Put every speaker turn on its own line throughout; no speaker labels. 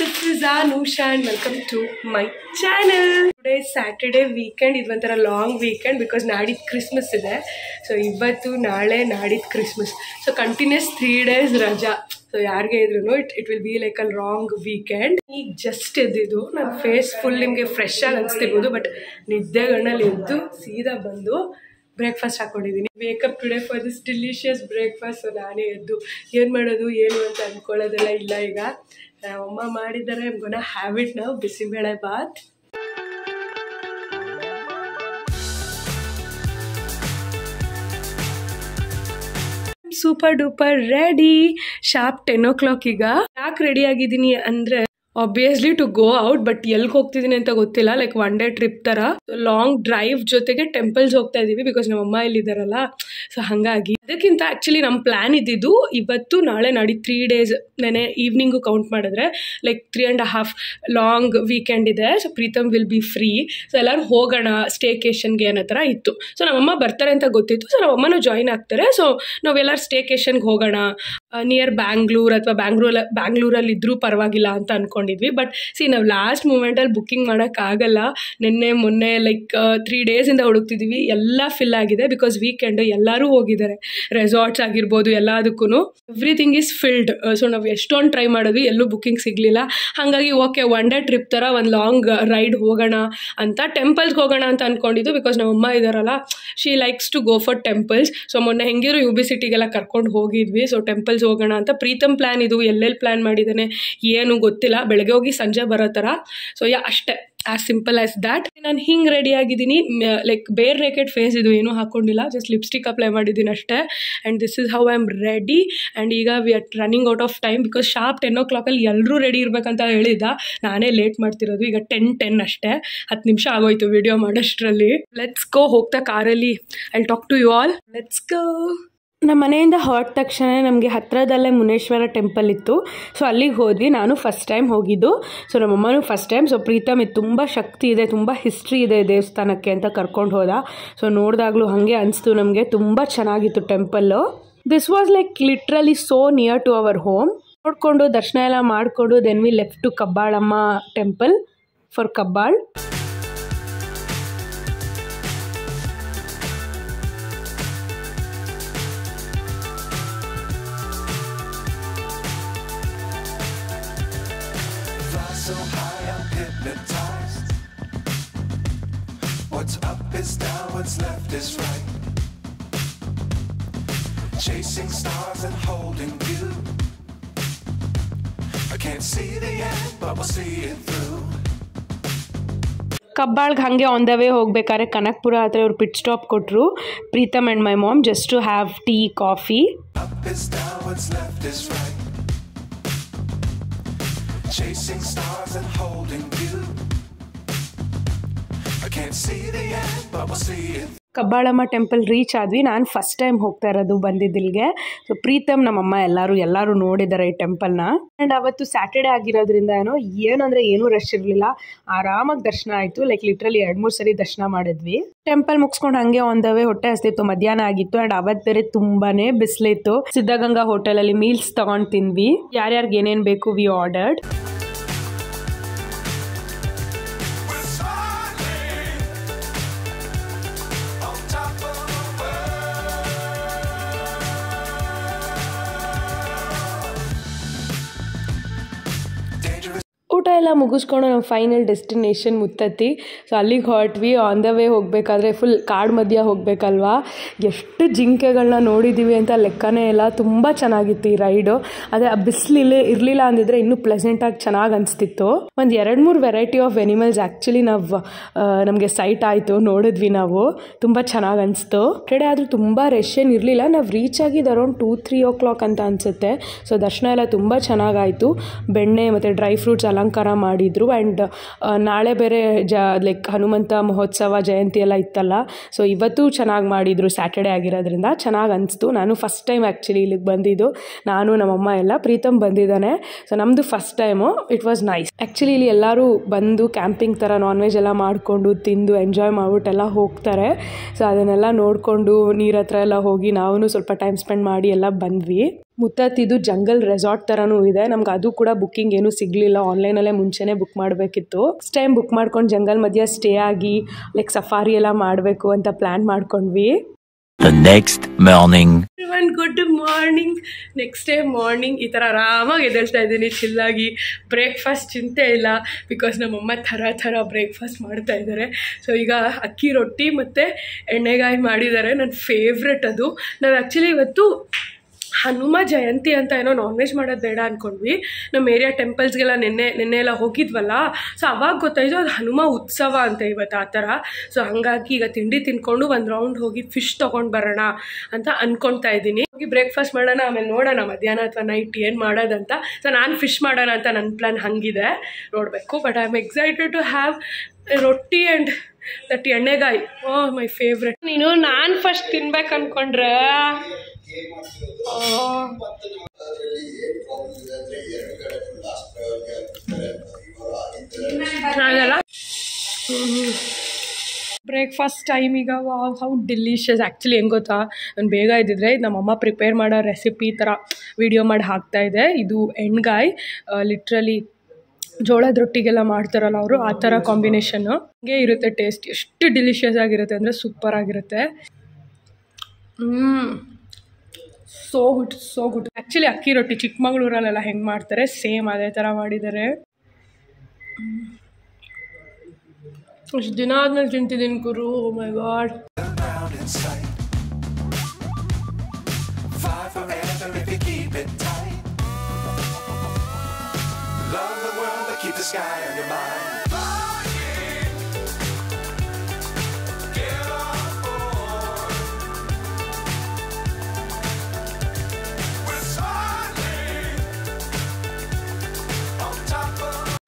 this is Anusha and welcome to my channel. Today is Saturday weekend. It's ಒಂಥರ long weekend because ನಾಡಿದ್ದು Christmas ಇದೆ. So ಇವತ್ತು ನಾಳೆ ನಾಡಿದ್ದು ಕ್ರಿಸ್ಮಸ್. ಸೊ ಕಂಟಿನ್ಯೂಸ್ 3 days ರಜಾ. So ಯಾರಿಗೆ ಇದ್ರೂ it will be like a long weekend. ಈಗ ಜಸ್ಟ್ ಎದ್ದಿದ್ದು ನನ್ನ ಫೇಸ್ ಫುಲ್ ನಿಮಗೆ ಫ್ರೆಶ್ ಆಗಿ ಅನಿಸ್ತಿರ್ಬೋದು, ಬಟ್ ನಿದ್ದೆಗಣ್ಣಲ್ಲಿ ಎದ್ದು ಸೀದಾ ಬಂದು ಬ್ರೇಕ್ಫಾಸ್ಟ್ ಹಾಕೊಂಡಿದ್ದೀನಿ. Wake up today for this delicious breakfast. So ನಾನೇ ಎದ್ದು ಏನು ಮಾಡೋದು ಏನು ಅಂತ ಅಂದ್ಕೊಳ್ಳೋದೆಲ್ಲ ಇಲ್ಲ. ಈಗ ಅಮ್ಮ ಮಾಡಿದ್ದಾರೆ, I'm gonna have it now. Bisibele bath. Super duper ready. Sharp 10 o'clock. ಈಗ ಯಾಕೆ ರೆಡಿ ಆಗಿದ್ದೀನಿ ಅಂದರೆ obviously to go out, but ಎಲ್ಲಿಗೆ ಹೋಗ್ತಿದ್ದೀನಿ ಅಂತ ಗೊತ್ತಿಲ್ಲ. ಲೈಕ್ 1 day ಟ್ರಿಪ್ ಥರ ಲಾಂಗ್ ಡ್ರೈವ್ ಜೊತೆಗೆ ಟೆಂಪಲ್ಸ್ ಹೋಗ್ತಾ ಇದ್ದೀವಿ ಬಿಕಾಸ್ ನಮ್ಮ ಅಮ್ಮ ಇಲ್ಲಿದ್ದಾರಲ್ಲ. ಸೊ ಹಾಗಾಗಿ ಅದಕ್ಕಿಂತ ಆ್ಯಕ್ಚುಲಿ ನಮ್ಮ ಪ್ಲ್ಯಾನ್ ಇದ್ದಿದ್ದು ಇವತ್ತು ನಾಳೆ ನಾಡಿ 3 days. ನೆನೆ ಈವ್ನಿಂಗು ಕೌಂಟ್ ಮಾಡಿದ್ರೆ ಲೈಕ್ 3.5 ಲಾಂಗ್ ವೀಕೆಂಡ್ ಇದೆ. So Pritam will be free. So ಎಲ್ಲರೂ ಹೋಗೋಣ ಸ್ಟೇಕೇಷನ್ಗೆ ಅನ್ನೋ ಥರ ಇತ್ತು. ಸೊ ನಮ್ಮಮ್ಮ ಬರ್ತಾರೆ ಅಂತ ಗೊತ್ತಿತ್ತು. ಸೊ ನಮ್ಮಮ್ಮನೂ ಜಾಯಿನ್ ಆಗ್ತಾರೆ. ಸೊ ನಾವೆಲ್ಲರೂ ಸ್ಟೇಕೇಷನ್ಗೆ ಹೋಗೋಣ ನಿಯರ್ ಬ್ಯಾಂಗ್ಳೂರ್ ಅಥವಾ ಬ್ಯಾಂಗ್ಳೂರಲ್ಲಿ ಇದ್ರೂ ಪರವಾಗಿಲ್ಲ ಅಂತ ಅನ್ಕೊಂಡಿದ್ವಿ. ಬಟ್ ನಾವು ಲಾಸ್ಟ್ ಮೂಮೆಂಟಲ್ಲಿ ಬುಕ್ಕಿಂಗ್ ಮಾಡೋಕ್ಕಾಗಲ್ಲ. ಮೊನ್ನೆ ಲೈಕ್ 3 days ಹುಡುಕ್ತಿದ್ದೀವಿ. ಎಲ್ಲ ಫಿಲ್ ಆಗಿದೆ ಬಿಕಾಸ್ ವೀಕೆಂಡ್ ಎಲ್ಲರೂ ಹೋಗಿದ್ದಾರೆ. ರೆಸಾರ್ಟ್ಸ್ ಆಗಿರ್ಬೋದು ಎಲ್ಲದಕ್ಕೂ ಎವ್ರಿಥಿಂಗ್ ಈಸ್ ಫಿಲ್ಡ್. ಸೊ ನಾವು ಎಷ್ಟೊಂದು ಟ್ರೈ ಮಾಡಿದ್ವಿ, ಎಲ್ಲೂ ಬುಕ್ಕಿಂಗ್ ಸಿಗಲಿಲ್ಲ. ಹಾಗಾಗಿ ಓಕೆ 1 day ಟ್ರಿಪ್ ಥರ ಒಂದು ಲಾಂಗ್ ರೈಡ್ ಹೋಗೋಣ ಅಂತ ಟೆಂಪಲ್ಸ್ಗೆ ಹೋಗೋಣ ಅಂತ ಅಂದ್ಕೊಂಡಿದ್ದು ಬಿಕಾಸ್ ನಮ್ಮ ಅಮ್ಮ ಇದ್ದಾರಲ್ಲ, she likes to go for temples. So ಮೊನ್ನೆ ಹೆಂಗಿದ್ರು UB ಸಿಟಿಗೆಲ್ಲ ಕರ್ಕೊಂಡು ಹೋಗಿದ್ವಿ. ಸೊ ಟೆಂಪಲ್ಸ್ ಹೋಗೋಣ ಅಂತ ಪ್ರೀತಮ್ ಪ್ಲ್ಯಾನ್. ಇದು ಎಲ್ಲೆಲ್ಲಿ ಪ್ಲ್ಯಾನ್ ಮಾಡಿದ್ದಾನೆ ಏನು ಗೊತ್ತಿಲ್ಲ. ಬೆಳಗ್ಗೆ ಹೋಗಿ ಸಂಜೆ ಬರೋ ಥರ. ಸೊ ಅಷ್ಟೇ, ಆಸ್ ಸಿಂಪಲ್ ಆಸ್ ದ್ಯಾಟ್. ನಾನು ಹಿಂಗೆ ರೆಡಿ ಆಗಿದ್ದೀನಿ. ಲೈಕ್ ಬೇರ್ ನೇಕೆಡ್ ಫೇಸ್, ಇದು ಏನೂ ಹಾಕ್ಕೊಂಡಿಲ್ಲ, ಜಸ್ಟ್ ಲಿಪ್ಸ್ಟಿಕ್ ಅಪ್ಲೈ ಮಾಡಿದ್ದೀನಿ ಅಷ್ಟೇ. And this is how I am ready. And ಈಗ we are running out of time because sharp 10 o'clock ಎಲ್ಲರೂ ರೆಡಿ ಇರಬೇಕಂತ ಹೇಳಿದ್ದ. ನಾನೇ ಲೇಟ್ ಮಾಡ್ತಿರೋದು. ಈಗ 10 ಅಷ್ಟೇ, 10 ನಿಮಿಷ ಆಗೋಯ್ತು ವಿಡಿಯೋ ಮಾಡೋಷ್ಟರಲ್ಲಿ. Let's go. ಹೋಗ್ತಾ ಕಾರಲ್ಲಿ I talk to you all. Let's go. ನಮ್ಮ ಮನೆಯಿಂದ ಹೊರಟ ತಕ್ಷಣ ನಮಗೆ ಹತ್ತಿರದಲ್ಲೇ ಮುನೇಶ್ವರ ಟೆಂಪಲ್ ಇತ್ತು. ಸೊ ಅಲ್ಲಿಗೆ ಹೋದ್ವಿ. ನಾನು ಫಸ್ಟ್ ಟೈಮ್ ಹೋಗಿದ್ದು. ಸೊ ನಮ್ಮಮ್ಮನೂ ಫಸ್ಟ್ ಟೈಮ್. ಸೊ ಪ್ರೀತಮ್ ಇದು ತುಂಬ ಶಕ್ತಿ ಇದೆ, ತುಂಬ ಹಿಸ್ಟ್ರಿ ಇದೆ ದೇವಸ್ಥಾನಕ್ಕೆ ಅಂತ ಕರ್ಕೊಂಡು ಹೋದ. ಸೊ ನೋಡಿದಾಗಲೂ ಹಾಗೆ ಅನಿಸ್ತು ನಮಗೆ. ತುಂಬ ಚೆನ್ನಾಗಿತ್ತು temple. This was like literally so near to our home. ನೋಡಿಕೊಂಡು ದರ್ಶನ ಎಲ್ಲ ಮಾಡಿಕೊಂಡು then we left to Kabbalamma temple for Kabbal.
So high I'm hypnotized. What's up is down, what's left is right. Chasing stars and holding you. I can't see the end, but we'll see it through.
ಕಬ್ಬಾಳ್ಗೆ ಹಾಗೆ on the way ಹೋಗ್ಬೇಕಾದ್ರೆ ಕನಕ್ಪುರ ಹತ್ರ ಇವ್ರು pit stop ಕೊಟ್ಟರು, Pritam and my mom, just to have tea coffee.
Up is down, what's left is right. Chasing stars and holding you. I can't see the end, but we'll see it.
Kabbalamma temple reach ಆದ್ವಿ. ನಾನು first time ಹೋಗ್ತಾ ಇರೋದು ಬಂದಿದ್ದಿಲ್ಗೆ. So Preetham ನಮ್ಮಮ್ಮ ಎಲ್ಲರೂ ನೋಡಿದ್ದಾರೆ ಈ ಟೆಂಪಲ್ನ. And ಅವತ್ತು Saturday ಆಗಿರೋದ್ರಿಂದ ಏನೂ ರಶ್ ಇರಲಿಲ್ಲ. ಆರಾಮಾಗಿ ದರ್ಶನ ಆಯಿತು. ಲೈಕ್ ಲಿಟ್ರಲಿ 2-3 ಸರಿ ದರ್ಶನ ಮಾಡಿದ್ವಿ. ಟೆಂಪಲ್ ಮುಗಿಸ್ಕೊಂಡು ಹಾಗೆ ಆನ್ ದ ವೇ ಹೊಟ್ಟೆ ಹಸ್ತಿತ್ತು, ಮಧ್ಯಾಹ್ನ ಆಗಿತ್ತು. ಆ್ಯಂಡ್ ಅವತ್ತು ಬೇರೆ ತುಂಬಾನೇ ಬಿಸಿಲಿತ್ತು. ಸಿದ್ಧಗಂಗಾ ಹೋಟೆಲಲ್ಲಿ ಮೀಲ್ಸ್ ತಗೊಂಡು ತಿಂದ್ವಿ. ಯಾರ್ಯಾರಿಗೆ ಏನೇನು ಬೇಕು ವಿ ಆರ್ಡರ್ಡ್. ಊಟ ಎಲ್ಲ ಮುಗಿಸ್ಕೊಂಡು ನಾವು ಫೈನಲ್ ಡೆಸ್ಟಿನೇಷನ್ ಮುತ್ತತ್ತಿ. ಸೊ ಅಲ್ಲಿಗೆ ಹೊರಟ್ವಿ. ಆನ್ ದ ವೇ ಹೋಗಬೇಕಾದ್ರೆ ಫುಲ್ ಕಾಡು ಮಧ್ಯ ಹೋಗಬೇಕಲ್ವಾ, ಎಷ್ಟು ಜಿಂಕೆಗಳನ್ನ ನೋಡಿದ್ದೀವಿ ಅಂತ ಲೆಕ್ಕನೇ ಇಲ್ಲ. ತುಂಬ ಚೆನ್ನಾಗಿತ್ತು ಈ ರೈಡು. ಅದೇ ಆ ಬಿಸಿಲು ಇರಲಿಲ್ಲ ಅಂದಿದ್ರೆ ಇನ್ನೂ ಪ್ಲೆಸೆಂಟಾಗಿ ಚೆನ್ನಾಗಿ ಅನಿಸ್ತಿತ್ತು. ಒಂದು 2-3 ವೆರೈಟಿ ಆಫ್ ಎನಿಮಲ್ಸ್ ಆ್ಯಕ್ಚುಲಿ ನಮಗೆ ಸೈಟ್ ಆಯಿತು, ನೋಡಿದ್ವಿ ನಾವು. ತುಂಬ ಚೆನ್ನಾಗಿ ಅನಿಸ್ತು. ಟೆಡೆ ಆದರೂ ತುಂಬ ರಶ್ ಏನು ಇರಲಿಲ್ಲ. ನಾವು ರೀಚ್ ಆಗಿದ್ದು ಅರೌಂಡ್ 2-3 o'clock ಅಂತ ಅನಿಸುತ್ತೆ. ಸೊ ದರ್ಶನ ಎಲ್ಲ ತುಂಬ ಚೆನ್ನಾಗಾಯಿತು. ಬೆಣ್ಣೆ ಮತ್ತು ಡ್ರೈ ಫ್ರೂಟ್ಸ್ ಅಲಂಕಾರ ಮಾಡಿದ್ರು. ಆ್ಯಂಡ್ ನಾಳೆ ಬೇರೆ ಲೈಕ್ ಹನುಮಂತ ಮಹೋತ್ಸವ ಜಯಂತಿ ಎಲ್ಲ ಇತ್ತಲ್ಲ. ಸೊ ಇವತ್ತು ಚೆನ್ನಾಗಿ ಮಾಡಿದರು, ಸ್ಯಾಟರ್ಡೆ ಆಗಿರೋದ್ರಿಂದ ಚೆನ್ನಾಗಿ ಅನಿಸ್ತು. ನಾನು ಫಸ್ಟ್ ಟೈಮ್ ಆ್ಯಕ್ಚುಲಿ ಇಲ್ಲಿಗೆ ಬಂದಿದ್ದು. ನಾನು ನಮ್ಮಮ್ಮ ಎಲ್ಲ, ಪ್ರೀತಮ್ ಬಂದಿದ್ದಾನೆ. ಸೊ ನಮ್ಮದು first time. It was nice. Actually ಇಲ್ಲಿ ಎಲ್ಲರೂ ಬಂದು ಕ್ಯಾಂಪಿಂಗ್ ಥರ ನಾನ್ ವೆಜ್ ಎಲ್ಲ ಮಾಡಿಕೊಂಡು ತಿಂದು ಎಂಜಾಯ್ ಮಾಡಿಬಿಟ್ಟೆಲ್ಲ ಹೋಗ್ತಾರೆ. ಸೊ ಅದನ್ನೆಲ್ಲ ನೋಡಿಕೊಂಡು ನೀರ ಹತ್ರ ಎಲ್ಲ ಹೋಗಿ ನಾವು ಸ್ವಲ್ಪ ಟೈಮ್ ಸ್ಪೆಂಡ್ ಮಾಡಿ ಎಲ್ಲ ಬಂದ್ವಿ. ಮುತ್ತತ್ತಿದು ಜಂಗಲ್ ರೆಸಾರ್ಟ್ ಥರನೂ ಇದೆ. ನಮ್ಗೆ ಅದು ಕೂಡ ಬುಕ್ಕಿಂಗ್ ಏನೂ ಸಿಗಲಿಲ್ಲ, ಆನ್ಲೈನಲ್ಲೇ ಮುಂಚೆನೇ ಬುಕ್ ಮಾಡಬೇಕಿತ್ತು. ನೆಕ್ಸ್ಟ್ ಟೈಮ್ ಬುಕ್ ಮಾಡ್ಕೊಂಡು ಜಂಗಲ್ ಮಧ್ಯೆ ಸ್ಟೇ ಆಗಿ ಲೈಕ್ ಸಫಾರಿ ಎಲ್ಲ ಮಾಡಬೇಕು ಅಂತ ಪ್ಲ್ಯಾನ್ ಮಾಡ್ಕೊಂಡ್ವಿ.
The next morning.
Everyone, good morning. Next day morning ಈ ಥರ ಆರಾಮಾಗಿ ಎದ್ದೇಳ್ತಾ ಇದ್ದೀನಿ, ಚಿಲ್ಲಾಗಿ. ಬ್ರೇಕ್ಫಾಸ್ಟ್ ಚಿಂತೆ ಇಲ್ಲ, ಬಿಕಾಸ್ ನಮ್ಮಮ್ಮ ಥರ ಬ್ರೇಕ್ಫಾಸ್ಟ್ ಮಾಡ್ತಾ ಇದ್ದಾರೆ. ಸೊ ಈಗ ಅಕ್ಕಿ ರೊಟ್ಟಿ ಮತ್ತು ಎಣ್ಣೆಗಾಯಿ ಮಾಡಿದ್ದಾರೆ, ನನ್ನ ಫೇವ್ರೆಟ್ ಅದು. ನಾವು ಆ್ಯಕ್ಚುಲಿ ಇವತ್ತು ಹನುಮ ಜಯಂತಿ ಅಂತ ಏನೋ ನಾನ್ ವೆಜ್ ಮಾಡೋದು ಬೇಡ ಅಂದ್ಕೊಂಡ್ವಿ. ನಮ್ಮ ಏರಿಯಾ ಟೆಂಪಲ್ಸ್ಗೆಲ್ಲ ನೆನ್ನೆ ಎಲ್ಲ ಹೋಗಿದ್ವಲ್ಲ, ಸೊ ಅವಾಗ ಗೊತ್ತಾಯಿತು ಅದು ಹನುಮ ಉತ್ಸವ ಅಂತ ಇವತ್ತು ಆ ಥರ. ಸೊ ಹಾಗಾಗಿ ಈಗ ತಿಂಡಿ ತಿನ್ಕೊಂಡು ಒಂದು ರೌಂಡ್ ಹೋಗಿ ಫಿಶ್ ತೊಗೊಂಡು ಬರೋಣ ಅಂತ ಅಂದ್ಕೊಳ್ತಾ ಇದ್ದೀನಿ. ಹೋಗಿ ಬ್ರೇಕ್ಫಾಸ್ಟ್ ಮಾಡೋಣ, ಆಮೇಲೆ ನೋಡೋಣ ಮಧ್ಯಾಹ್ನ ಅಥವಾ ನೈಟ್ ಏನು ಮಾಡೋದಂತ. ಸೊ ನಾನು ಫಿಶ್ ಮಾಡೋಣ ಅಂತ ನನ್ನ ಪ್ಲ್ಯಾನ್ ಹಂಗಿದೆ, ನೋಡಬೇಕು. But I am excited to have roti and that ennegayi. My favourite. ನೀನು ನಾನು ಫಸ್ಟ್ ತಿನ್ಬೇಕು ಅಂದ್ಕೊಂಡ್ರೆ ಬ್ರೇಕ್ಫಾಸ್ಟ್ ಟೈಮ್ ಈಗ. Wow, how delicious. ಆ್ಯಕ್ಚುಲಿ ಹೆಂಗೆ ಗೊತ್ತಾ, ನಾನು ಬೇಗ ಇದ್ದಿದ್ರೆ ನಮ್ಮಮ್ಮ ಪ್ರಿಪೇರ್ ಮಾಡೋ ರೆಸಿಪಿ ಥರ ವಿಡಿಯೋ ಮಾಡಿ ಹಾಕ್ತಾಯಿದ್ದೆ. ಇದು ಎಣ್ಗಾಯಿ, ಲಿಟ್ರಲಿ ಜೋಳದ ರೊಟ್ಟಿಗೆಲ್ಲ ಮಾಡ್ತಾರಲ್ಲ ಅವರು, ಆ ಥರ ಕಾಂಬಿನೇಷನ್ನು ಹಂಗೆ ಇರುತ್ತೆ. ಟೇಸ್ಟ್ ಎಷ್ಟು ಡಿಲಿಷಿಯಸ್ ಆಗಿರುತ್ತೆ ಅಂದರೆ ಸೂಪರ್ ಆಗಿರುತ್ತೆ. So good. ಆ್ಯಕ್ಚುಲಿ ಅಕ್ಕಿ ರೊಟ್ಟಿ ಚಿಕ್ಕಮಗಳೂರಲ್ಲೆಲ್ಲ ಹೆಂಗೆ ಮಾಡ್ತಾರೆ ಸೇಮ್ ಅದೇ ಥರ ಮಾಡಿದ್ದಾರೆ. ಅಷ್ಟು ದಿನ ಆದ್ಮೇಲೆ ತಿಂತಿದ್ದೀನಿ ಗುರು. ಓ ಮೈ god.
Keep the sky on your mind.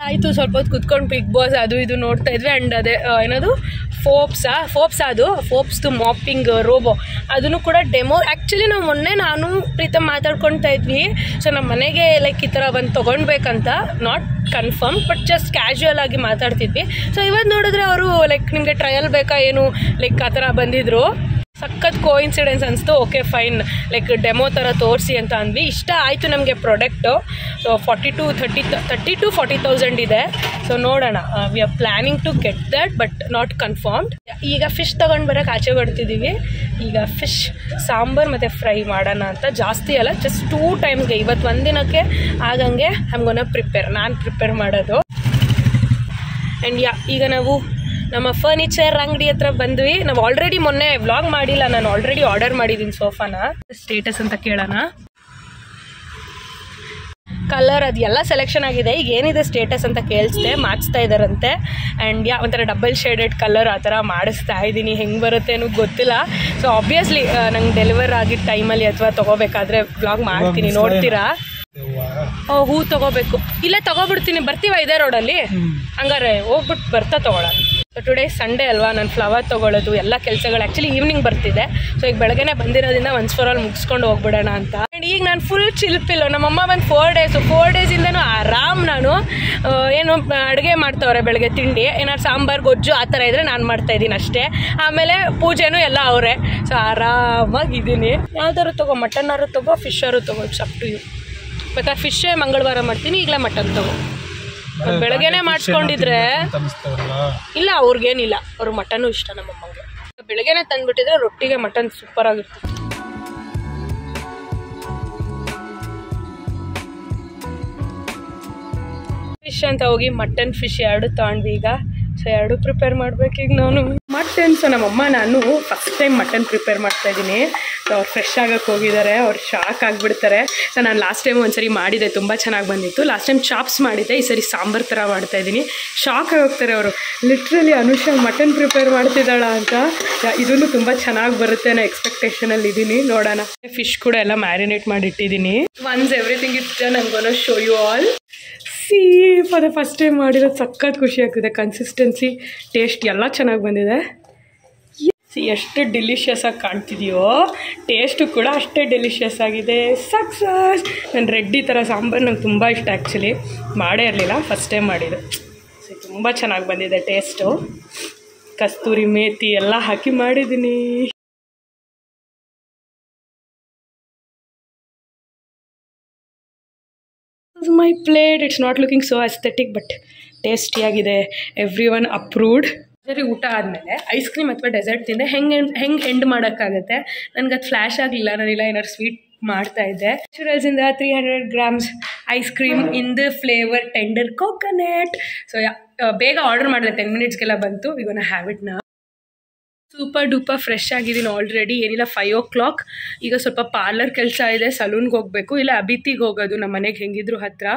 ಆಯಿತು, ಸ್ವಲ್ಪ ಹೊತ್ತು ಕುತ್ಕೊಂಡು ಬಿಗ್ ಬಾಸ್ ಅದು ಇದು ನೋಡ್ತಾ ಇದ್ವಿ. ಆ್ಯಂಡ್ ಅದೇ ಏನದು ಫೋಪ್ಸ್ದು ಮಾಪಿಂಗ್ ರೋಬೋ, ಅದನ್ನು ಕೂಡ ಡೆಮೋ. ಆ್ಯಕ್ಚುಲಿ ನಾವು ಮೊನ್ನೆ ನಾನು ಪ್ರೀತಮ್ ಮಾತಾಡ್ಕೊಳ್ತಾ ಇದ್ವಿ. ಸೊ ನಮ್ಮ ಮನೆಗೆ ಲೈಕ್ ಈ ಥರ ಒಂದು ತೊಗೊಳ್ಬೇಕಂತ, not confirm but just casual ಆಗಿ ಮಾತಾಡ್ತಿದ್ವಿ. ಸೊ ಇವತ್ತು ನೋಡಿದ್ರೆ ಅವರು ಲೈಕ್ ನಿಮಗೆ ಟ್ರಯಲ್ ಬೇಕಾ ಏನು ಲೈಕ್ ಆ ಥರ ಬಂದಿದ್ರು. ಸಖತ್ ಕೋಇನ್ಸಿಡೆನ್ಸ್ ಅನಿಸ್ತು. ಓಕೆ ಫೈನ್, ಲೈಕ್ ಡೆಮೋ ಥರ ತೋರಿಸಿ ಅಂತ ಅಂದ್ವಿ. ಇಷ್ಟ ಆಯಿತು ನಮಗೆ ಪ್ರಾಡಕ್ಟು. ಸೊ 30 to 40,000 ಇದೆ. ಸೊ ನೋಡೋಣ, we are planning to get that but not confirmed. ಈಗ ಫಿಶ್ ತೊಗೊಂಡು ಬರೋಕ್ಕೆ ಆಚೆ ಬರ್ತಿದ್ದೀವಿ. ಈಗ ಫಿಶ್ ಸಾಂಬಾರು ಮತ್ತು ಫ್ರೈ ಮಾಡೋಣ ಅಂತ. ಜಾಸ್ತಿ ಅಲ್ಲ, ಜಸ್ಟ್ 2 ಟೈಮ್ಸ್ಗೆ ಇವತ್ತು ಒಂದಿನಕ್ಕೆ ಆಗಂಗೆ ನಾನು ಪ್ರಿಪೇರ್ ಮಾಡೋದು. ಆ್ಯಂಡ್ ಈಗ ನಾವು ನಮ್ಮ ಫರ್ನಿಚರ್ ಅಂಗಡಿ ಹತ್ರ ಬಂದ್ವಿ. ನಾವು ಆಲ್ರೆಡಿ ಮೊನ್ನೆ ವ್ಲಾಗ್ ಮಾಡಿಲ್ಲ, ನಾನು ಆಲ್ರೆಡಿ ಆರ್ಡರ್ ಮಾಡಿದ್ದೀನಿ ಸೋಫಾನ. ಸ್ಟೇಟಸ್ ಅಂತ ಕೇಳೋಣ. ಕಲರ್ ಅದು ಎಲ್ಲ ಸೆಲೆಕ್ಷನ್ ಆಗಿದೆ. ಈಗ ಏನಿದೆ ಸ್ಟೇಟಸ್ ಅಂತ ಕೇಳಿಸ್ದೆ, ಮಾಡಿಸ್ತಾ ಇದ್ದಾರಂತೆ. ಆ್ಯಂಡ್ ಒಂಥರ ಡಬಲ್ ಶೇಡೆಡ್ ಕಲರ್ ಆ ಥರ ಮಾಡಿಸ್ತಾ ಇದ್ದೀನಿ. ಹೆಂಗೆ ಬರುತ್ತೆ ಅನ್ನೋದು ಗೊತ್ತಿಲ್ಲ. ಸೊ ಆಬ್ವಿಯಸ್ಲಿ ನಂಗೆ ಡೆಲಿವರ್ ಆಗಿದ್ದ ಟೈಮಲ್ಲಿ ಅಥವಾ ತೊಗೋಬೇಕಾದ್ರೆ ವ್ಲಾಗ್ ಮಾಡ್ತೀನಿ, ನೋಡ್ತೀರಾ. ಹೂ ತೊಗೋಬೇಕು, ಇಲ್ಲೇ ತೊಗೊಬಿಡ್ತೀನಿ. ಬರ್ತೀವ ಇದೇ ರೋಡಲ್ಲಿ, ಹಂಗಾರೆ ಹೋಗ್ಬಿಟ್ಟು ಬರ್ತಾ ತೊಗೊಳ್ಳೋಣ. ಸೊ ಟುಡೇ ಸಂಡೇ ಅಲ್ವಾ, ನಾನು ಫ್ಲವರ್ ತೊಗೊಳ್ಳೋದು ಎಲ್ಲ ಕೆಲಸಗಳು ಆ್ಯಕ್ಚುಲಿ ಈವ್ನಿಂಗ್ ಬರ್ತಿದೆ. ಸೊ ಈಗ ಬೆಳಗ್ಗೆನೇ ಬಂದಿರೋದ್ರಿಂದ ಒನ್ಸ್ ಫಾರ್ ಆಲ್ ಮುಗಿಸ್ಕೊಂಡು ಹೋಗ್ಬಿಡೋಣ ಅಂತ. ಆ್ಯಂಡ್ ಈಗ ನಾನು ಫುಲ್ ಚಿಲ್ಪಿಲ್ಲು. ನಮ್ಮಮ್ಮ ಬಂದು 4 ಡೇಸಿಂದನೂ ಆರಾಮ್ ನಾನು ಏನು ಅಡುಗೆ ಮಾಡ್ತವ್ರೆ ಬೆಳಗ್ಗೆ ತಿಂಡಿ, ಏನಾದ್ರು ಸಾಂಬಾರು ಗೊಜ್ಜು ಆ ಥರ ಇದ್ದರೆ ನಾನು ಮಾಡ್ತಾಯಿದ್ದೀನಿ ಅಷ್ಟೇ. ಆಮೇಲೆ ಪೂಜೆನೂ ಎಲ್ಲ ಅವರೇ. ಸೊ ಆರಾಮಾಗಿದ್ದೀನಿ. ಯಾವ್ದಾದ್ರು ತೊಗೋ, ಮಟನ್ನಾರು ತೊಗೋ, ಫಿಶ್ಶಾರು ತೊಗೋ, ಇಟ್ಸ್ ಅಪ್ ಟು ಯು. ಬೇಕಾದ್ರೆ ಫಿಶ್ಶೇ ಮಂಗಳವಾರ ಮಾಡ್ತೀನಿ, ಈಗಲೇ ಮಟನ್ ತೊಗೋ. ಬೆಳಗ್ಗೆನೆ ಮಾಡಿಸ್ಕೊಂಡಿದ್ರೆ ಇಲ್ಲ, ಅವ್ರಿಗೇನಿಲ್ಲ, ಅವ್ರು ಮಟನ್ನು ಇಷ್ಟ. ನಮ್ಮಮ್ಮಂಗೆ ಬೆಳಗ್ಗೆನೆ ತಂದುಬಿಟ್ಟಿದ್ರೆ ರೊಟ್ಟಿಗೆ ಮಟನ್ ಸೂಪರ್ ಆಗಿರ್ತದೆ. ಫಿಶ್ ಅಂತ ಹೋಗಿ ಮಟನ್ ಫಿಶ್ 2 ತಗೊಂಡ್ವಿ ಈಗ. ಸೊ 2 ಪ್ರಿಪೇರ್ ಮಾಡ್ಬೇಕು ಈಗ ನಾನು. ಮಟನ್, ಸೊ ನಮ್ಮಮ್ಮ ನಾನು ಫಸ್ಟ್ ಟೈಮ್ ಮಟನ್ ಪ್ರಿಪೇರ್ ಮಾಡ್ತಾಯಿದ್ದೀನಿ. ಸೊ ಅವ್ರು ಫ್ರೆಶ್ ಆಗಕ್ಕೆ ಹೋಗಿದ್ದಾರೆ, ಅವ್ರು ಶಾಕ್ ಆಗಿಬಿಡ್ತಾರೆ. ಸೊ ನಾನು ಲಾಸ್ಟ್ ಟೈಮ್ ಒಂದ್ಸರಿ ಮಾಡಿದೆ, ತುಂಬ ಚೆನ್ನಾಗಿ ಬಂದಿತ್ತು. ಲಾಸ್ಟ್ ಟೈಮ್ ಚಾಪ್ಸ್ ಮಾಡಿದ್ದೆ, ಈ ಸರಿ ಸಾಂಬಾರು ಥರ ಮಾಡ್ತಾಯಿದ್ದೀನಿ. ಶಾಕ್ ಆಗಿ ಹೋಗ್ತಾರೆ ಅವರು, ಲಿಟ್ರಲಿ ಅನುಷಾ ಮಟನ್ ಪ್ರಿಪೇರ್ ಮಾಡ್ತಿದ್ದಾಳ ಅಂತ. ಇದನ್ನು ತುಂಬ ಚೆನ್ನಾಗಿ ಬರುತ್ತೆ ಅನ್ನೋ ಎಕ್ಸ್ಪೆಕ್ಟೇಷನಲ್ಲಿ ಇದ್ದೀನಿ, ನೋಡೋಣ. ಫಿಶ್ ಕೂಡ ಎಲ್ಲ ಮ್ಯಾರಿನೇಟ್ ಮಾಡಿ ಇಟ್ಟಿದ್ದೀನಿ. Once everything is done, I am gonna show you all. For the first time ಮಾಡಿರೋದು ಸಖತ್ ಖುಷಿ ಆಗ್ತಿದೆ. ಕನ್ಸಿಸ್ಟೆನ್ಸಿ, ಟೇಸ್ಟ್ ಎಲ್ಲ ಚೆನ್ನಾಗಿ ಬಂದಿದೆ. ಎಷ್ಟು ಡಿಲಿಷಿಯಸ್ ಆಗಿ ಕಾಣ್ತಿದೆಯೋ, ಟೇಸ್ಟು ಕೂಡ ಅಷ್ಟೇ ಡಿಲಿಷಿಯಸ್ ಆಗಿದೆ. ಸಕ್ಸಸ್. ನಾನು ರೆಡ್ಡಿ ಥರ ಸಾಂಬಾರು ನಂಗೆ ತುಂಬ ಇಷ್ಟ. ಆ್ಯಕ್ಚುಲಿ ಮಾಡೇ ಇರಲಿಲ್ಲ, ಫಸ್ಟ್ ಟೈಮ್ ಮಾಡಿದ್ದು. ಸೊ ತುಂಬ ಚೆನ್ನಾಗಿ ಬಂದಿದೆ ಟೇಸ್ಟು. ಕಸ್ತೂರಿ ಮೇಥಿ ಎಲ್ಲ ಹಾಕಿ ಮಾಡಿದ್ದೀನಿ. My plate. It's not looking so aesthetic but ಟೇಸ್ಟಿಯಾಗಿದೆ. Everyone approved. ಸರಿ, ಊಟ ಆದಮೇಲೆ ಐಸ್ ಕ್ರೀಮ್ ಅಥವಾ ಡೆಸರ್ಟ್ ತಿಂದೆ. ಹೆಂಗೆ ಎಂಡ್ ಮಾಡೋಕ್ಕಾಗತ್ತೆ? ನನಗೆ ಅದು ಫ್ಲ್ಯಾಶ್ ಆಗಲಿಲ್ಲ. ನಾನಿಲ್ಲ ಏನಾದ್ರು ಸ್ವೀಟ್ ಮಾಡ್ತಾ ಇದ್ದೆ. ನ್ಯಾಚುರಲ್ಸಿಂದ 300 grams ice cream in the flavour tender coconut. So ಬೇಗ ಆರ್ಡರ್ ಮಾಡಿದೆ, 10 minutesಗೆಲ್ಲ ಬಂತು. We gonna have it now. Super duper fresh ಆಗಿದ್ದೀನಿ ಆಲ್ರೆಡಿ. ಏನಿಲ್ಲ 5 o'clock. ಈಗ ಸ್ವಲ್ಪ ಪಾರ್ಲರ್ ಕೆಲಸ ಇದೆ, ಸಲೂನ್ಗೆ ಹೋಗಬೇಕು. ಇಲ್ಲ ಅಬಿತಿಗೆ ಹೋಗೋದು, ನಮ್ಮ ಮನೆಗೆ ಹೆಂಗಿದ್ರು ಹತ್ತಿರ.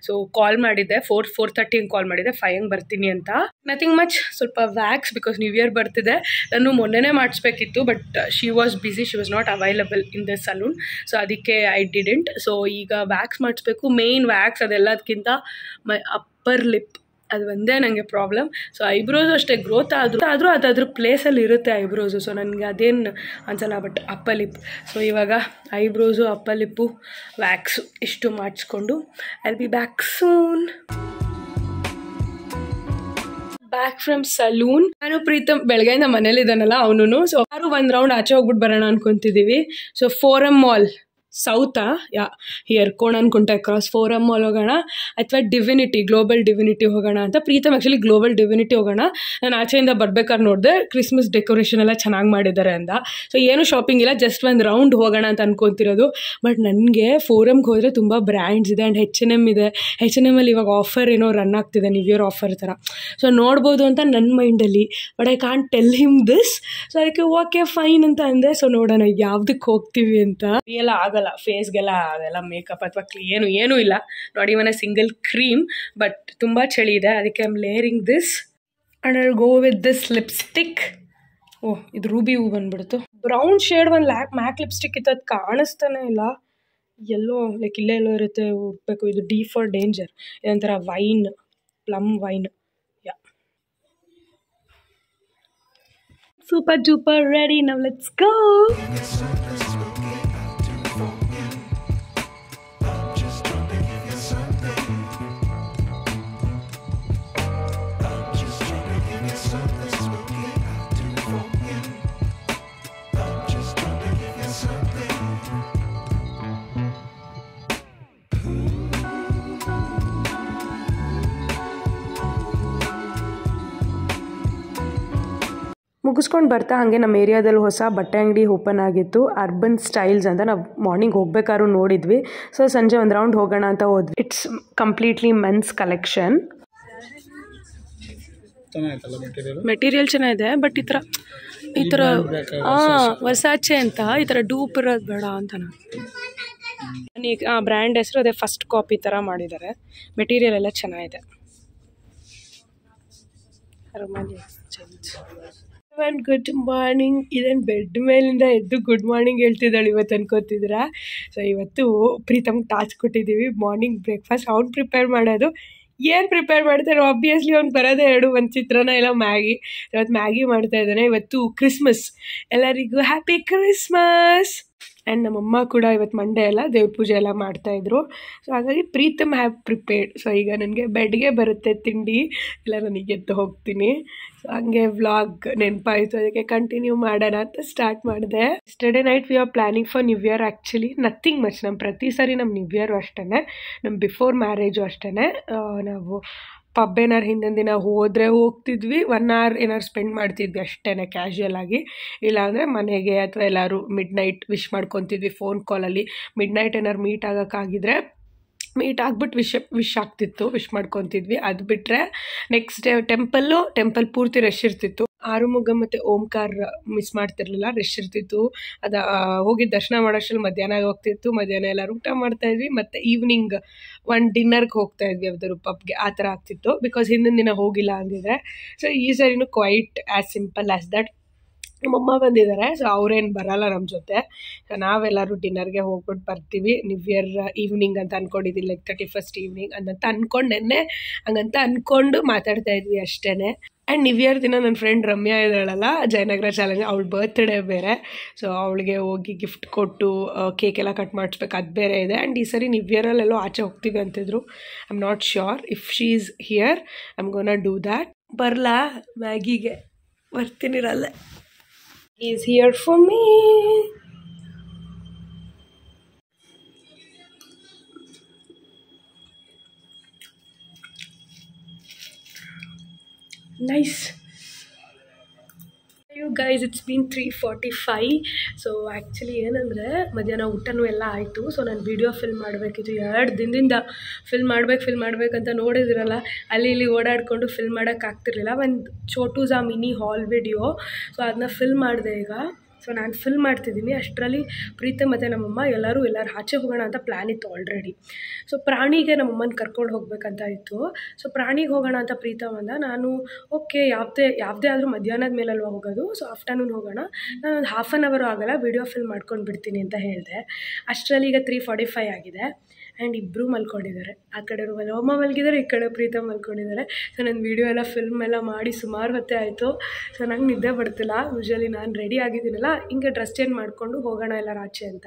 ಸೊ ಕಾಲ್ ಮಾಡಿದ್ದೆ, 4:30 ಹಂಗೆ ಕಾಲ್ ಮಾಡಿದ್ದೆ, 5 ಹಂಗೆ ಬರ್ತೀನಿ ಅಂತ. ನಥಿಂಗ್ ಮಚ್, ಸ್ವಲ್ಪ ವ್ಯಾಕ್ಸ್ ಬಿಕಾಸ್ ನ್ಯೂ ಇಯರ್ ಬರ್ತಿದೆ. ನಾನು ಮೊನ್ನೆನೇ ಮಾಡಿಸ್ಬೇಕಿತ್ತು but she was busy, she was not available in the salon. So ಅದಕ್ಕೆ ಐ ಡಿಡೆಂಟ್. ಸೊ ಈಗ ವ್ಯಾಕ್ಸ್ ಮಾಡಿಸ್ಬೇಕು. ಮೇನ್ ವ್ಯಾಕ್ಸ್ ಅದೆಲ್ಲದಕ್ಕಿಂತ ಮೈ ಅಪ್ಪರ್ ಲಿಪ್, ಅದು ಒಂದೇ ನನಗೆ ಪ್ರಾಬ್ಲಮ್. ಸೊ ಐಬ್ರೋಸು ಅಷ್ಟೇ ಗ್ರೋತ್ ಆದರೂ ಅದಾದ್ರ ಪ್ಲೇಸಲ್ಲಿ ಇರುತ್ತೆ ಐಬ್ರೋಸು. ಸೊ ನನಗೆ ಅದೇನು ಅನ್ಸಲ್ಲ. ಬಟ್ ಅಪ್ಪರ್ ಲಿಪ್, ಸೊ ಇವಾಗ ಐಬ್ರೋಸು, ಅಪ್ಪರ್ ಲಿಪ್ಪು, ವ್ಯಾಕ್ಸು ಇಷ್ಟು ಮಾಡಿಸ್ಕೊಂಡು I will be back soon. Back from salon. ನಾನು ಪ್ರೀತಮ್ ಬೆಳಗ್ಗೆಯಿಂದ ಮನೇಲಿದ್ದಾನಲ್ಲ ಅವನು. ಸೊ ಒಂದು ರೌಂಡ್ ಆಚೆ ಹೋಗ್ಬಿಟ್ಟು ಬರೋಣ ಅನ್ಕೊತಿದ್ದೀವಿ. ಸೊ ಫೋರಮ್ ಮಾಲ್ ಸೌತಾ ಹಿಯರ್ ಕೋಣನ್ ಕುಂಟೆ ಕ್ರಾಸ್ ಫೋರಮ್ ಮಾಲ್ ಹೋಗೋಣ ಅಥವಾ ಡಿವಿನಿಟಿ, ಗ್ಲೋಬಲ್ ಡಿವಿನಿಟಿ ಹೋಗೋಣ ಅಂತ. ಪ್ರೀತಮ್ ಆ್ಯಕ್ಚುಲಿ ಗ್ಲೋಬಲ್ ಡಿವಿನಿಟಿ ಹೋಗೋಣ. ನಾನು ಆಚೆಯಿಂದ ಬರ್ಬೇಕಾದ್ರೆ ನೋಡಿದೆ ಕ್ರಿಸ್ಮಸ್ ಡೆಕೋರೇಷನ್ ಎಲ್ಲ ಚೆನ್ನಾಗಿ ಮಾಡಿದ್ದಾರೆ ಅಂತ. ಸೊ ಏನು ಶಾಪಿಂಗ್ ಇಲ್ಲ, ಜಸ್ಟ್ ಒಂದು ರೌಂಡ್ ಹೋಗೋಣ ಅಂತ ಅನ್ಕೊತಿರೋದು. ಬಟ್ ನನಗೆ ಫೋರಮ್ಗೆ ಹೋದರೆ ತುಂಬ ಬ್ರ್ಯಾಂಡ್ಸ್ ಇದೆ ಆ್ಯಂಡ್ H&M ಇದೆ. H&M ಇವಾಗ ಆಫರ್ ಏನೋ ರನ್ ಆಗ್ತಿದೆ, ನ್ಯೂ ಇಯರ್ ಆಫರ್ ಥರ. ಸೊ ನೋಡ್ಬೋದು ಅಂತ ನನ್ನ ಮೈಂಡಲ್ಲಿ. But I can't tell him this. So ಅದಕ್ಕೆ ಓಕೆ ಫೈನ್ ಅಂತ ಅಂದೆ. ಸೊ ನೋಡೋಣ ಯಾವುದಕ್ಕೆ ಹೋಗ್ತೀವಿ ಅಂತ. ಎಲ್ಲ ಆಗಲ್ಲ, ಫೇಸ್ಗೆಲ್ಲ ಅದೆಲ್ಲ ಮೇಕಪ್ ಅಥವಾ ಏನೂ ಇಲ್ಲ. Not even a single cream. But ತುಂಬ ಚಳಿ ಇದೆ, ಅದಕ್ಕೆ I am layering this and I will go with this lipstick. Oh, ಇದು ರೂಬಿ ಹೂ ಬಂದ್ಬಿಡ್ತು. ಬ್ರೌನ್ ಶೇಡ್ ಒಂದು ಮ್ಯಾಕ್ ಲಿಪ್ಸ್ಟಿಕ್ ಇತ್ತು, ಅದು ಕಾಣಿಸ್ತಾನೆ ಇಲ್ಲ. ಎಲ್ಲೋ ಲೈಕ್ ಇಲ್ಲೇ ಎಲ್ಲೋ ಇರುತ್ತೆ, ಹುಡ್ಬೇಕು. ಇದು ಡಿ ಫಾರ್ ಡೇಂಜರ್, ಇದೊಂಥರ wine, plum wine. Yeah, super duper ready. Now let's go. ಮುಗಿಸ್ಕೊಂಡು ಬರ್ತಾ ಹಾಗೆ ನಮ್ಮ ಏರಿಯಾದಲ್ಲಿ ಹೊಸ ಬಟ್ಟೆ ಅಂಗಡಿ ಓಪನ್ ಆಗಿತ್ತು, ಅರ್ಬನ್ ಸ್ಟೈಲ್ಸ್ ಅಂತ. ನಾವು ಮಾರ್ನಿಂಗ್ ಹೋಗ್ಬೇಕಾದ್ರೂ ನೋಡಿದ್ವಿ. ಸೊ ಸಂಜೆ ಒಂದು ರೌಂಡ್ ಹೋಗೋಣ ಅಂತ ಹೋದ್ವಿ. It's completely men's collection. Material ಚೆನ್ನಾಗಿದೆ. ಬಟ್ ಈ ಥರ ವರ್ಸಾಚೆ ಅಂತ ಈ ಥರ ಡೂಪ್ ಇರೋದು ಬೇಡ ಅಂತ ನನಗೆ. ಬ್ರ್ಯಾಂಡ್ ಹೆಸರು ಅದೇ ಫಸ್ಟ್ ಕಾಪಿ ಥರ ಮಾಡಿದ್ದಾರೆ. ಮೆಟೀರಿಯಲ್ ಎಲ್ಲ ಚೆನ್ನಾಗಿದೆ. Good morning. ಇದೇನು ಬೆಡ್ ಮೇಲಿಂದ ಎದ್ದು ಗುಡ್ ಮಾರ್ನಿಂಗ್ ಹೇಳ್ತಿದ್ದಾಳೆ ಇವತ್ತು ಅನ್ಕೋತಿದ್ದೀರಾ? ಸೊ ಇವತ್ತು ಪ್ರೀತಮ್ ಟಾಸ್ಕ್ ಕೊಟ್ಟಿದ್ದೀವಿ, ಮಾರ್ನಿಂಗ್ ಬ್ರೇಕ್ಫಾಸ್ಟ್ ಅವ್ನು ಪ್ರಿಪೇರ್ ಮಾಡೋದು. ಏನು ಪ್ರಿಪೇರ್ ಮಾಡ್ತಾರೆ? ಆಬ್ವಿಯಸ್ಲಿ ಅವ್ನು ಬರೋದೇ ಒಂದು ಚಿತ್ರಾನ್ನ ಇಲ್ಲ ಮ್ಯಾಗಿ. ಇವತ್ತು ಮ್ಯಾಗಿ ಮಾಡ್ತಾ ಇದ್ದಾನೆ. ಇವತ್ತು ಕ್ರಿಸ್ಮಸ್, ಎಲ್ಲರಿಗೂ ಹ್ಯಾಪಿ ಕ್ರಿಸ್ಮಸ್. ಆ್ಯಂಡ್ ನಮ್ಮಮ್ಮ ಕೂಡ ಇವತ್ತು ಮಂಡೇ ಎಲ್ಲ ದೇವ್ರ ಪೂಜೆ ಎಲ್ಲ ಮಾಡ್ತಾಯಿದ್ರು. ಸೊ ಹಾಗಾಗಿ ಪ್ರೀತಮ್ ಹ್ಯಾವ್ ಪ್ರಿಪೇರ್ಡ್. ಸೊ ಈಗ ನನಗೆ ಬೆಡ್ಗೆ ಬರುತ್ತೆ ತಿಂಡಿ, ಇಲ್ಲ ನನಗೆ ಎದ್ದು ಹೋಗ್ತೀನಿ. ಸೊ ಹಂಗೆ ವ್ಲಾಗ್ ನೆನಪಾಯಿತು, ಅದಕ್ಕೆ ಕಂಟಿನ್ಯೂ ಮಾಡೋಣ ಅಂತ ಸ್ಟಾರ್ಟ್ ಮಾಡಿದೆ. Yesterday night V are planning for new year. Actually nothing much. ನಮ್ಮ ಪ್ರತಿ ಸಾರಿ ನಮ್ಮ ನ್ಯೂ ಇಯರು ಅಷ್ಟೇ, ನಮ್ಮ ಬಿಫೋರ್ ಮ್ಯಾರೇಜು ಅಷ್ಟೇ. ನಾವು ಪಬ್ ಏನಾರು ಹಿಂದಿನ ದಿನ ಹೋದರೆ ಹೋಗ್ತಿದ್ವಿ, 1 hour ಏನಾರು ಸ್ಪೆಂಡ್ ಮಾಡ್ತಿದ್ವಿ ಅಷ್ಟೇ ಕ್ಯಾಶುಯಲ್ ಆಗಿ. ಇಲ್ಲಾಂದರೆ ಮನೆಗೆ ಅಥವಾ ಎಲ್ಲರೂ ಮಿಡ್ ನೈಟ್ ವಿಶ್ ಮಾಡ್ಕೊತಿದ್ವಿ ಫೋನ್ ಕಾಲಲ್ಲಿ. ಮಿಡ್ ನೈಟ್ ಏನಾರು ಮೀಟ್ ಆಗೋಕ್ಕಾಗಿದ್ರೆ ಮೀಟ್ ಆಗಿಬಿಟ್ಟು ವಿಶ್ ಆಗ್ತಿತ್ತು, ವಿಶ್ ಮಾಡ್ಕೊತಿದ್ವಿ. ಅದು ಬಿಟ್ಟರೆ ನೆಕ್ಸ್ಟ್ ಡೇ ಟೆಂಪಲ್ ಪೂರ್ತಿ ರಶ್ ಇರ್ತಿತ್ತು. ಆರುಮುಗ ಮತ್ತು ಓಂಕಾರ ಮಿಸ್ ಮಾಡ್ತಿರ್ಲಿಲ್ಲ, ರಶ್ ಇರ್ತಿತ್ತು. ಅದು ಹೋಗಿ ದರ್ಶನ ಮಾಡೋಷ್ಟರಲ್ಲಿ ಮಧ್ಯಾಹ್ನ ಹೋಗ್ತಿತ್ತು. ಮಧ್ಯಾಹ್ನ ಎಲ್ಲರೂ ಊಟ ಮಾಡ್ತಾಯಿದ್ವಿ, ಮತ್ತು ಈವ್ನಿಂಗ್ ಡಿನ್ನರ್ಗೆ ಹೋಗ್ತಾಯಿದ್ವಿ ಯಾವ್ದಾದ್ರು ಪಬ್ಗೆ. ಆ ಥರ ಆಗ್ತಿತ್ತು ಬಿಕಾಸ್ ಹಿಂದಿನ ದಿನ ಹೋಗಿಲ್ಲ ಅಂದಿದ್ರೆ. ಸೊ ಈ ಸರಿನೂ quite as simple as that. ನಮ್ಮಮ್ಮ ಬಂದಿದ್ದಾರೆ, ಸೊ ಅವರೇನು ಬರೋಲ್ಲ ನಮ್ಮ ಜೊತೆ. ನಾವೆಲ್ಲರೂ ಡಿನ್ನರ್ಗೆ ಹೋಗ್ಬಿಟ್ಟು ಬರ್ತೀವಿ. ನ್ಯೂ ಇಯರ್ ಈವ್ನಿಂಗ್ ಅಂತ ಅಂದ್ಕೊಂಡಿದ್ದೀನಿ, ಲೈಕ್ 31st ಈವ್ನಿಂಗ್ ಅಂತ ಅಂದ್ಕೊಂಡು ಹಂಗಂತ ಅಂದ್ಕೊಂಡು ಮಾತಾಡ್ತಾಯಿದ್ವಿ ಅಷ್ಟೇ. ಆ್ಯಂಡ್ ನ್ಯೂ ಇಯರ್ ದಿನ ನನ್ನ ಫ್ರೆಂಡ್ ರಮ್ಯಾ ಇದ್ದಾಳಲ್ಲ, ಜಯನಗರ ಚಾಲೆಂಜ್, ಅವಳ ಬರ್ತ್ಡೇ ಬೇರೆ. ಸೊ ಅವಳಿಗೆ ಹೋಗಿ ಗಿಫ್ಟ್ ಕೊಟ್ಟು ಕೇಕೆಲ್ಲ ಕಟ್ ಮಾಡಿಸ್ಬೇಕು, ಅದು ಬೇರೆ ಇದೆ. ಆ್ಯಂಡ್ ಈ ಸರಿ ನ್ಯೂ ಇಯರಲ್ಲೆಲ್ಲೋ ಆಚೆ ಹೋಗ್ತೀವಿ ಅಂತಿದ್ರು. I am not sure if she is here. I am gonna do that. ಬರಲಾ ಮ್ಯಾಗಿಗೆ ಬರ್ತೀನಿರಲ್ಲ. Is here for me. Nice. You guys, it's been 3:45. So actually ಏನಂದರೆ ಮಧ್ಯಾಹ್ನ ಊಟನೂ ಎಲ್ಲ ಆಯಿತು. ಸೊ ನಾನು ವೀಡಿಯೋ ಫಿಲ್ಮ್ ಮಾಡಬೇಕಿತ್ತು 2 ದಿನದಿಂದ. ಫಿಲ್ಮ್ ಮಾಡ್ಬೇಕಂತ ನೋಡಿದ್ರಲ್ಲ, ಅಲ್ಲಿ ಇಲ್ಲಿ ಓಡಾಡಿಕೊಂಡು ಫಿಲ್ಮ್ ಮಾಡೋಕ್ಕಾಗ್ತಿರ್ಲಿಲ್ಲ. ಒಂದು ಛೋಟೂಸಾ ಮಿನಿ ಹಾಲ್ ವಿಡಿಯೋ, ಸೊ ಅದನ್ನ ಫಿಲ್ಮ್ ಮಾಡಿದೆ ಈಗ. ಸೊ ನಾನು ಫಿಲ್ಮ್ ಮಾಡ್ತಿದ್ದೀನಿ. ಅಷ್ಟರಲ್ಲಿ ಪ್ರೀತಮ್ ಮತ್ತು ನಮ್ಮಮ್ಮ ಎಲ್ಲರೂ ಆಚೆ ಹೋಗೋಣ ಅಂತ ಪ್ಲ್ಯಾನ್ ಇತ್ತು ಆಲ್ರೆಡಿ. ಸೊ ಪ್ರಾಣಿಗೆ ನಮ್ಮಮ್ಮನ ಕರ್ಕೊಂಡು ಹೋಗ್ಬೇಕಂತ ಇತ್ತು. ಸೊ ಪ್ರಾಣಿಗೆ ಹೋಗೋಣ ಅಂತ ಪ್ರೀತಮ್ ಅಂದ. ನಾನು ಓಕೆ, ಯಾವುದೇ ಆದರೂ ಮಧ್ಯಾಹ್ನದ ಮೇಲಲ್ವ ಹೋಗೋದು, ಸೊ ಆಫ್ಟರ್ನೂನ್ ಹೋಗೋಣ, ನಾನು ಒಂದು ಹಾಫ್ ಆನ್ ಅವರು ಆಗೋಲ್ಲ, ವೀಡಿಯೋ ಫಿಲ್ಮ್ ಮಾಡ್ಕೊಂಡು ಬಿಡ್ತೀನಿ ಅಂತ ಹೇಳಿದೆ. ಅಷ್ಟರಲ್ಲಿ ಈಗ 3:45 ಆಗಿದೆ ಆ್ಯಂಡ್ ಇಬ್ಬರು ಮಲ್ಕೊಂಡಿದ್ದಾರೆ. ಆ ಕಡೆ ರೂಮಲ್ಲಿ ಅಮ್ಮ ಮಲಗಿದ್ದಾರೆ, ಈ ಕಡೆ ಪ್ರೀತಮ್ ಮಲ್ಕೊಂಡಿದ್ದಾರೆ. ಸೊ ನನ್ನ ವೀಡಿಯೋ ಎಲ್ಲ ಫಿಲ್ಮ್ ಎಲ್ಲ ಮಾಡಿ ಸುಮಾರು ಹೊತ್ತೇ ಆಯಿತು. ಸೊ ನಂಗೆ ನಿದ್ದೆ ಬರ್ತಿಲ್ಲ. ಯೂಶ್ವಲಿ ನಾನು ರೆಡಿ ಆಗಿದ್ದೀನಲ್ಲ, ಹಿಂಗೆ ಡ್ರೆಸ್ ಚೇಂಜ್ ಮಾಡಿಕೊಂಡು ಹೋಗೋಣ ಎಲ್ಲರ ಆಚೆ ಅಂತ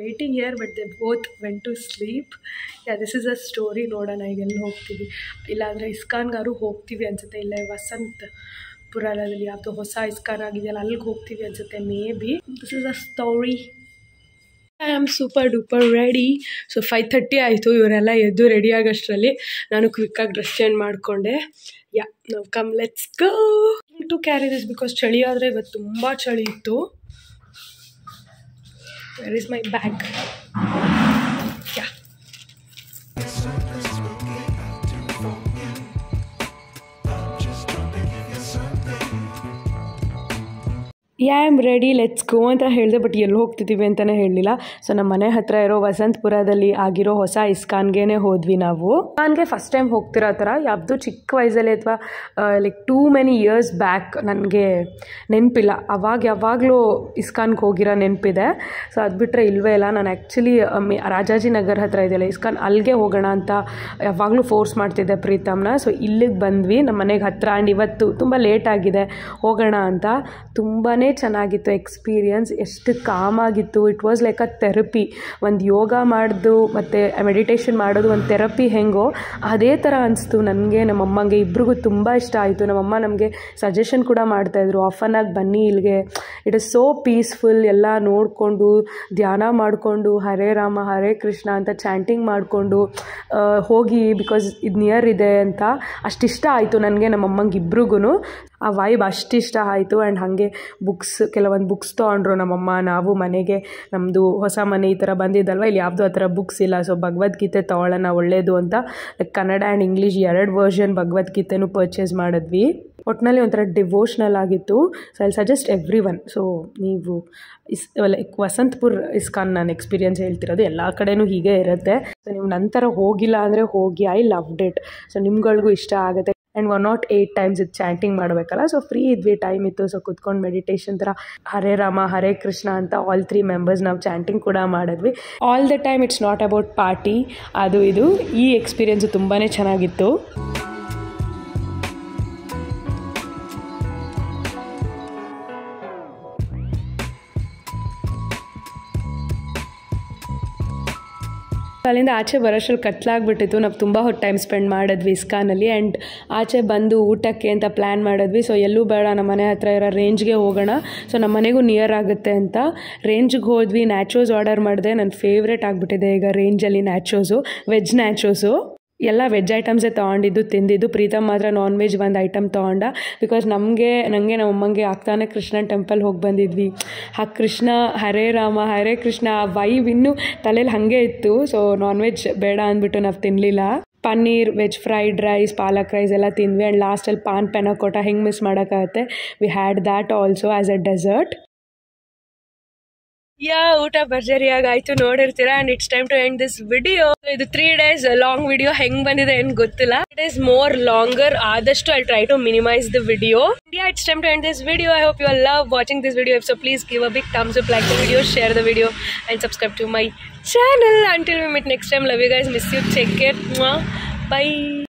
waiting here, but they both went to sleep. This is a story. ನೋಡೋಣ ಈಗ ಎಲ್ಲಿ ಹೋಗ್ತೀವಿ. ಇಲ್ಲಾಂದರೆ ಇಸ್ಕಾನ್ಗಾರು ಹೋಗ್ತೀವಿ ಅನಿಸುತ್ತೆ. ಇಲ್ಲೇ ವಸಂತಪುರದಲ್ಲಿ ಯಾವುದೋ ಹೊಸ ಇಸ್ಕಾನ್ ಆಗಿದೆಯಲ್ಲ, ಅಲ್ಲಿಗೆ ಹೋಗ್ತೀವಿ ಅನಿಸುತ್ತೆ may be. This is a story. I am super duper ready. So 5:30 ಆಯಿತು. ಇವರೆಲ್ಲ ಎದ್ದು ರೆಡಿ ಆಗೋಷ್ಟರಲ್ಲಿ ನಾನು ಕ್ವಿಕ್ಕಾಗಿ ಡ್ರೆಸ್ ಚೇಂಜ್ ಮಾಡಿಕೊಂಡೆ. ನಾವು come let's go to carry this because ಚಳಿ ಆದರೆ ಇವತ್ತು ತುಂಬ ಚಳಿ ಇತ್ತು. Where is my bag? I am ready, let's go ಅಂತ ಹೇಳಿದೆ, ಬಟ್ ಎಲ್ಲಿ ಹೋಗ್ತಿದ್ದೀವಿ ಅಂತಲೇ ಹೇಳಲಿಲ್ಲ. ಸೊ ನಮ್ಮ ಮನೆ ಹತ್ತಿರ ಇರೋ ವಸಂತಪುರದಲ್ಲಿ ಆಗಿರೋ ಹೊಸ ಇಸ್ಕಾನ್ಗೆ ಹೋದ್ವಿ ನಾವು. ಇಸ್ಕಾನ್ಗೆ ಫಸ್ಟ್ ಟೈಮ್ ಹೋಗ್ತಿರೋ ಥರ ಯಾವುದು ಚಿಕ್ಕ ವಯಸ್ಸಲ್ಲಿ ಅಥವಾ like too many years back ನನಗೆ ನೆನಪಿಲ್ಲ. ಯಾವಾಗಲೂ ಇಸ್ಕಾನ್ಗೆ ಹೋಗಿರೋ ನೆನಪಿದೆ. ಸೊ ಅದು ಬಿಟ್ಟರೆ ಇಲ್ಲವೇ ಇಲ್ಲ. ನಾನು ಆ್ಯಕ್ಚುಲಿ ರಾಜಾಜಿನಗರ್ ಹತ್ತಿರ ಇದೆಯಲ್ಲ ಇಸ್ಕಾನ್, ಅಲ್ಲಿಗೆ ಹೋಗೋಣ ಅಂತ ಯಾವಾಗಲೂ ಫೋರ್ಸ್ ಮಾಡ್ತಿದ್ದೆ ಪ್ರೀತಮ್ನ. ಸೊ ಇಲ್ಲಿಗೆ ಬಂದ್ವಿ ನಮ್ಮ ಮನೆಗೆ ಹತ್ತಿರ. ಆ್ಯಂಡ್ ಇವತ್ತು ತುಂಬ ಲೇಟ್ ಆಗಿದೆ ಹೋಗೋಣ ಅಂತ. ತುಂಬಾ ಚೆನ್ನಾಗಿತ್ತು ಎಕ್ಸ್ಪೀರಿಯನ್ಸ್. ಎಷ್ಟು ಕಾಮಾಗಿತ್ತು. It was like a therapy. ಒಂದು ಯೋಗ ಮಾಡೋದು ಮತ್ತು ಮೆಡಿಟೇಷನ್ ಮಾಡೋದು ಒಂದು ಥೆರಪಿ ಹೆಂಗೋ ಅದೇ ಥರ ಅನಿಸ್ತು ನನಗೆ, ನಮ್ಮಮ್ಮಂಗೆ ಇಬ್ರಿಗೂ ತುಂಬ ಇಷ್ಟ ಆಯಿತು. ನಮ್ಮಮ್ಮ ನಮಗೆ ಸಜೆಷನ್ ಕೂಡ ಮಾಡ್ತಾಯಿದ್ರು, ಆಫನ್ನಾಗಿ ಬನ್ನಿ ಇಲ್ಲಿಗೆ, ಇಟ್ ಇಸ್ ಸೋ ಪೀಸ್ಫುಲ್. ಎಲ್ಲ ನೋಡಿಕೊಂಡು ಧ್ಯಾನ ಮಾಡಿಕೊಂಡು ಹರೇ ರಾಮ ಹರೇ ಕೃಷ್ಣ ಅಂತ ಚಾಂಟಿಂಗ್ ಮಾಡಿಕೊಂಡು ಹೋಗಿ, ಬಿಕಾಸ್ ಇದು ನಿಯರ್ ಇದೆ ಅಂತ. ಅಷ್ಟಿಷ್ಟ ಆಯಿತು ನನಗೆ ನಮ್ಮಮ್ಮಂಗೆ ಇಬ್ರಿಗೂ. ಆ ವೈಬ್ ಅಷ್ಟಿಷ್ಟ ಆಯಿತು. ಆ್ಯಂಡ್ ಹಾಗೆ ಕೆಲವೊಂದು ಬುಕ್ಸ್ ತೊಗೊಂಡ್ರು ನಮ್ಮಮ್ಮ. ನಾವು ಮನೆಗೆ ನಮ್ಮದು ಹೊಸ ಮನೆ ಈ ಥರ ಬಂದಿದ್ದಲ್ವ, ಇಲ್ಲಿ ಯಾವುದೂ ಆ ಥರ ಬುಕ್ಸ್ ಇಲ್ಲ. ಸೊ ಭಗವದ್ಗೀತೆ ತೊಗೊಳ್ಳೋಣ ಒಳ್ಳೆಯದು ಅಂತ ಕನ್ನಡ ಆ್ಯಂಡ್ ಇಂಗ್ಲೀಷ್ 2 ವರ್ಷನ್ ಭಗವದ್ಗೀತೆನೂ ಪರ್ಚೇಸ್ ಮಾಡಿದ್ವಿ. ಒಟ್ಟಿನಲ್ಲಿ ಒಂಥರ ಡಿವೋಷ್ನಲ್ ಆಗಿತ್ತು. So I suggest everyone. So ನೀವು ಲೈಕ್ ವಸಂತಪುರ್ ಇಸ್ಕಾನ್ ನಾನು ಎಕ್ಸ್ಪೀರಿಯನ್ಸ್ ಹೇಳ್ತಿರೋದು, ಎಲ್ಲ ಕಡೆನೂ ಹೀಗೆ ಇರುತ್ತೆ. ಸೊ ನೀವು ನಂತರ ಹೋಗಿಲ್ಲ ಅಂದರೆ ಹೋಗಿ, ಐ ಲವ್ಡ್ ಇಟ್. ಸೊ ನಿಮ್ಗಳಿಗೂ ಇಷ್ಟ ಆಗುತ್ತೆ. ಆ್ಯಂಡ್ 108 ಟೈಮ್ಸ್ ಇದು ಚಾಂಟಿಂಗ್ ಮಾಡಬೇಕಲ್ಲ, ಸೊ ಫ್ರೀ ಇದ್ವಿ, ಟೈಮ್ ಇತ್ತು. ಸೊ ಕುತ್ಕೊಂಡು ಮೆಡಿಟೇಷನ್ ಥರ ಹರೇ ರಾಮ ಹರೇ ಕೃಷ್ಣ ಅಂತ ಆಲ್ 3 ಮೆಂಬರ್ಸ್ ನಾವು ಚಾಂಟಿಂಗ್ ಕೂಡ ಮಾಡಿದ್ವಿ. All the time it's not about party, ಅದು ಇದು. ಈ ಎಕ್ಸ್ಪೀರಿಯನ್ಸು ತುಂಬಾ ಚೆನ್ನಾಗಿತ್ತು. ಅಲ್ಲಿಂದ ಆಚೆ ಬರೋಷ್ಟ್ರಲ್ಲಿ ಕತ್ಲಾಗ್ಬಿಟ್ಟಿತ್ತು. ನಾವು ತುಂಬ ಹೊತ್ತು ಟೈಮ್ ಸ್ಪೆಂಡ್ ಮಾಡಿದ್ವಿ ಇಸ್ಕಾನಲ್ಲಿ. ಆ್ಯಂಡ್ ಆಚೆ ಬಂದು ಊಟಕ್ಕೆ ಅಂತ ಪ್ಲ್ಯಾನ್ ಮಾಡಿದ್ವಿ. ಸೊ ಎಲ್ಲೂ ಬೇಡ, ನಮ್ಮ ಮನೆ ಹತ್ರ ಇರೋ ರೇಂಜ್ಗೆ ಹೋಗೋಣ. ಸೊ ನಮ್ಮ ಮನೆಗೂ ನಿಯರ್ ಆಗುತ್ತೆ ಅಂತ ರೇಂಜ್ಗೆ ಹೋದ್ವಿ. ನ್ಯಾಚೋಸ್ ಆರ್ಡರ್ ಮಾಡಿದೆ. ನನ್ನ ಫೇವ್ರೇಟ್ ಆಗಿಬಿಟ್ಟಿದೆ ಈಗ ರೇಂಜಲ್ಲಿ ನ್ಯಾಚೋಸು, ವೆಜ್ ನ್ಯಾಚೋಸು. ಎಲ್ಲ ವೆಜ್ ಐಟಮ್ಸೇ ತೊಗೊಂಡಿದ್ದು ತಿಂದಿದ್ದು. ಪ್ರೀತಮ್ ಮಾತ್ರ ನಾನ್ ವೆಜ್ ಒಂದು ಐಟಮ್ ತೊಗೊಂಡ. ಬಿಕಾಸ್ ನನಗೆ ನಮ್ಮಮ್ಮಂಗೆ ಆಗ್ತಾನೆ ಕೃಷ್ಣನ ಟೆಂಪಲ್ ಹೋಗಿ ಬಂದಿದ್ವಿ. ಆ ಕೃಷ್ಣ ಹರೇ ರಾಮ ಹರೇ ಕೃಷ್ಣ ವೈಬ್ ಇನ್ನೂ ತಲೆಯಲ್ಲಿ ಹಾಗೆ ಇತ್ತು. ಸೊ ನಾನ್ ವೆಜ್ ಬೇಡ ಅಂದ್ಬಿಟ್ಟು ನಾವು ತಿನ್ನಲಿಲ್ಲ. Paneer, veg fried rice, palak rice ಎಲ್ಲ ತಿಂದ್ವಿ. ಆ್ಯಂಡ್ ಲಾಸ್ಟಲ್ಲಿ ಪಾನ್ ಪೆನಕೋಟ ಹೆಂಗೆ ಮಿಸ್ ಮಾಡೋಕ್ಕಾಗುತ್ತೆ, we had that also as a dessert. ಊಟ ಭರ್ಜರಿಯಾಗಿ ಆಯಿತು, ನೋಡಿರ್ತೀರಾ. And it's time to end this video. ಇದು 3 days ಲಾಂಗ್ ವಿಡಿಯೋ. ಹೆಂಗೆ ಬಂದಿದೆ ಏನು ಗೊತ್ತಿಲ್ಲ. It is more longer. ಆದಷ್ಟು I try to minimise the video. It's time to end this video. I hope you all love watching this video. So please give a big thumbs up, like the video, share the video and subscribe to my channel. Until we meet next time, love you guys, miss you, take care, bye.